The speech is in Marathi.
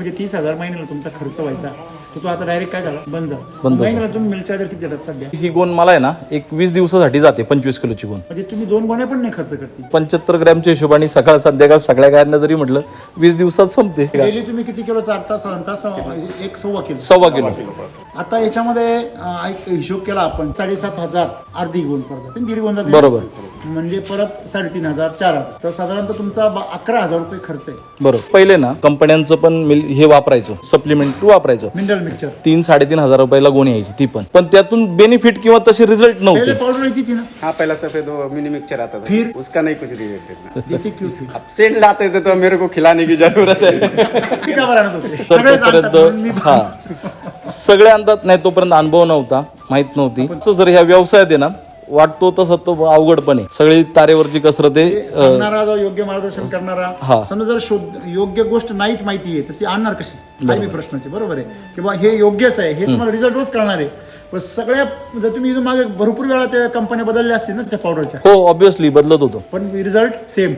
म्हणजे 30,000 महिन्याला तुमचा खर्च व्हायचा तो आता डायरेक्ट काय झाला बंद झाला. बंद महिन्याला तुम्ही मिल्क चार्जर किती देतात सध्या? ही गोण मला आहे ना एक 20 दिवसासाठी जाते 25 किलोची गोण. म्हणजे तुम्ही 2 गोण्या पण नाही खर्च करते. 75 ग्रॅमच्या हिशोबाने सकाळ संध्याकाळ सगळ्या गायांना जरी म्हटलं 20 दिवसात संपते. डेली तुम्ही किती किलो चारता? साधारणतः 1.25 किलो. 1.25 किलो. आता याच्यामध्ये एक हिशोब केला आपण 7,500 अर्धी गोण पडतात 1.5 गोण जाते. बरोबर. म्हणजे परत 3,500 4,000 तर साधारणतः तुमचा 11,000 रुपये खर्च आहे. बरोबर. पहिले ना कंपन्यांचं पण हे वापरायचो सप्लिमेंट वापरायचो मिनरल मिक्सचर 3-3.5 हजार रुपयाला गोणी यायची ती पण त्यातून बेनिफिट किंवा तसे रिझल्ट पहले नव्हते. पाउडर येती थी ना हाँ पहला सफेद वो मिनी मिक्सचर आता था फिर? उसका नहीं कुछ रिलेटेड ना देते क्यों थी? अब सेट लाते थे तो मेरे को खिलाने की जरूरत है मी का बरं आणत होते? तर सगळे जाणतात म्हणून मी तोपर्यंत सगळे आणतात नाही तोपर्यंत अनुभव नव्हता माहित नव्हती. तसं जर ह्या व्यवसायात आहे ना वाटतो तसं तो अवघड पण आहे. सगळी तारेवरची कसरत आहे. सांगणारा जो योग्य मार्गदर्शन करणारा हा. समजा जर योग्य गोष्ट नाहीच माहिती आहे तर ती आणणार कशी? काही प्रश्नाची बरोबर आहे किंवा हे योग्यच आहे हे तुम्हाला रिझल्ट रोज कळणार आहे. पण सगळ्या जर तुम्ही इथून मागे भरपूर वेळा त्या कंपन्या बदलल्या असतील ना त्या पावडरच्या हो ऑब्विसली बदलत होतो. पण रिझल्ट सेम.